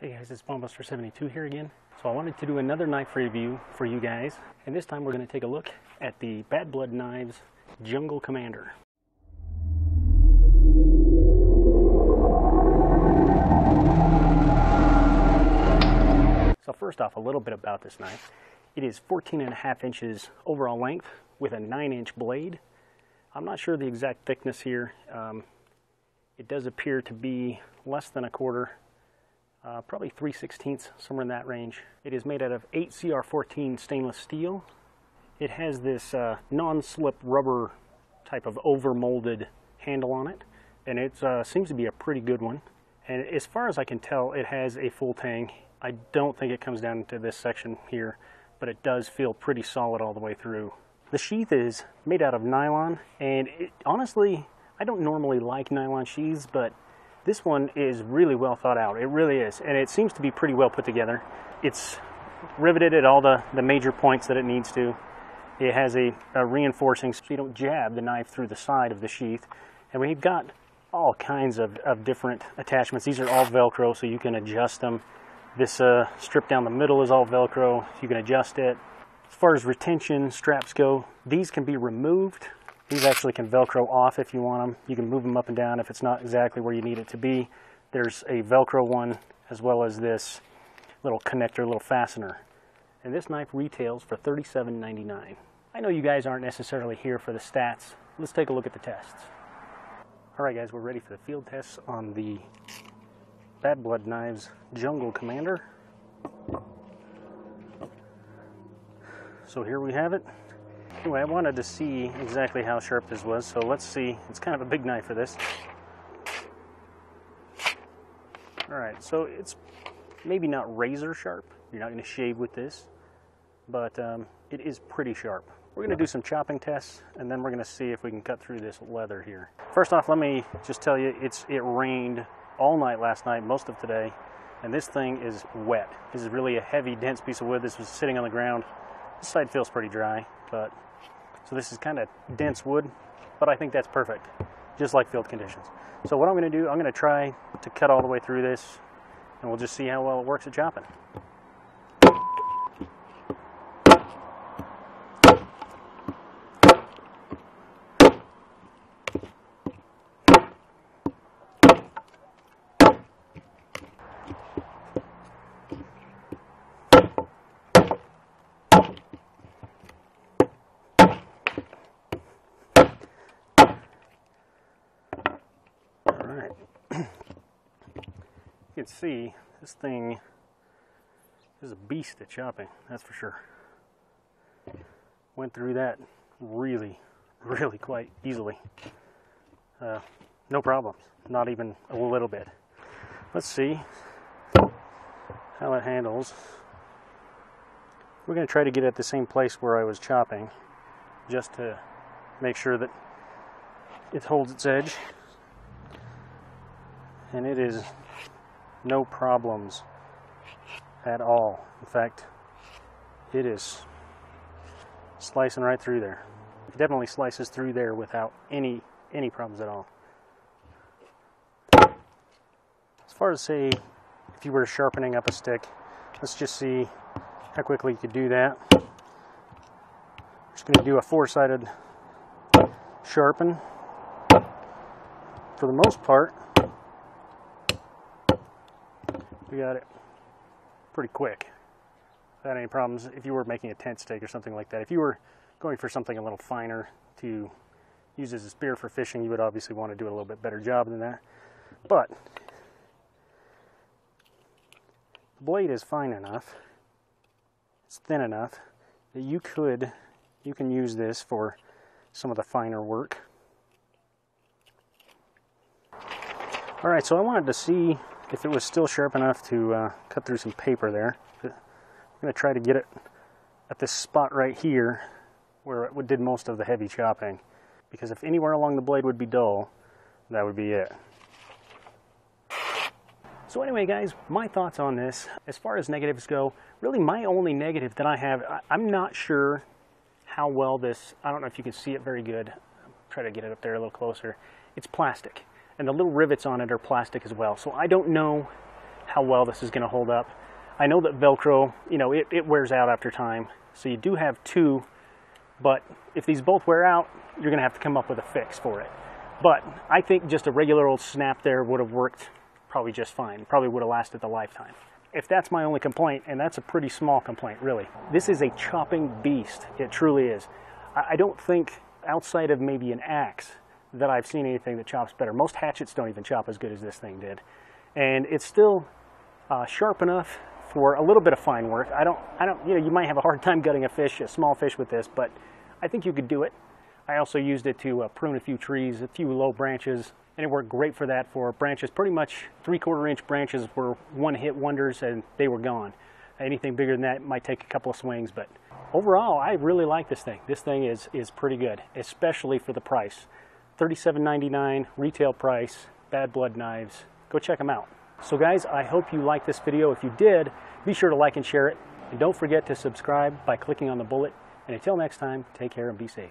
Hey guys, it's Bombuster72 here again. So I wanted to do another knife review for you guys, and this time we're going to take a look at the Bad Blood Knives Jungle Commander. So first off, a little bit about this knife. It is 14.5 inches overall length with a 9-inch blade. I'm not sure the exact thickness here. It does appear to be less than a quarter. Probably 3/16, somewhere in that range. It is made out of 8CR14 stainless steel. It has this non-slip rubber type of over-molded handle on it, and it seems to be a pretty good one. And as far as I can tell, it has a full tang. I don't think it comes down to this section here, but it does feel pretty solid all the way through. The sheath is made out of nylon, and honestly, I don't normally like nylon sheaths, but this one is really well thought out. It really is, and it seems to be pretty well put together. It's riveted at all the major points that it needs to. It has a reinforcing so you don't jab the knife through the side of the sheath. And we've got all kinds of different attachments. These are all Velcro, so you can adjust them. This strip down the middle is all Velcro, so you can adjust it. As far as retention straps go, these can be removed. These actually can Velcro off if you want them. You can move them up and down if it's not exactly where you need it to be. There's a Velcro one as well as this little connector, little fastener. And this knife retails for $37.99. I know you guys aren't necessarily here for the stats. Let's take a look at the tests. Alright guys, we're ready for the field tests on the Bad Blood Knives Jungle Commander. So here we have it. Anyway, I wanted to see exactly how sharp this was, so let's see. It's kind of a big knife for this. Alright, so it's maybe not razor sharp. You're not going to shave with this, but it is pretty sharp. We're going to do some chopping tests, and then we're going to see if we can cut through this leather here. First off, let me just tell you, it rained all night last night, most of today, and this thing is wet. This is really a heavy, dense piece of wood. This was sitting on the ground. This side feels pretty dry, but so this is kind of dense wood, but I think that's perfect, just like field conditions. So what I'm going to do, I'm going to try to cut all the way through this, and we'll just see how well it works at chopping. Alright, you can see this thing is a beast at chopping, that's for sure. Went through that really quite easily. No problems, not even a little bit. Let's see how it handles. We're going to try to get at the same place where I was chopping, just to make sure that it holds its edge. And it is no problems at all. In fact, it is slicing right through there. It definitely slices through there without any problems at all. As far as, say, if you were sharpening up a stick, let's just see how quickly you could do that. I'm just going to do a 4-sided sharpen. For the most part, we got it pretty quick without any problems. If you were making a tent stake or something like that, if you were going for something a little finer to use as a spear for fishing, you would obviously want to do a little bit better job than that. But the blade is fine enough, it's thin enough that you can use this for some of the finer work. Alright, so I wanted to see if it was still sharp enough to cut through some paper there. I'm going to try to get it at this spot right here where it did most of the heavy chopping, because if anywhere along the blade would be dull, that would be it. So anyway guys, my thoughts on this, as far as negatives go, really my only negative that I have, I'm not sure how well this, I don't know if you can see it very good. I'll try to get it up there a little closer. It's plastic. And the little rivets on it are plastic as well. So I don't know how well this is going to hold up. I know that Velcro, you know, it wears out after time, so you do have two, but if these both wear out, you're going to have to come up with a fix for it. But I think just a regular old snap there would have worked probably just fine. Probably would have lasted the lifetime. If that's my only complaint, and that's a pretty small complaint, really. This is a chopping beast. It truly is. I don't think, outside of maybe an axe, that I've seen anything that chops better. Most hatchets don't even chop as good as this thing did. And it's still sharp enough for a little bit of fine work. I don't, you know, you might have a hard time gutting a small fish with this, but I think you could do it. I also used it to prune a few trees, a few low branches, and it worked great for that, for branches. Pretty much 3/4 inch branches were one-hit wonders, and they were gone. Anything bigger than that might take a couple of swings, but overall, I really like this thing. This thing is pretty good, especially for the price. $37.99 retail price, Bad Blood Knives. Go check them out. So guys, I hope you liked this video. If you did, be sure to like and share it. And don't forget to subscribe by clicking on the bullet. And until next time, take care and be safe.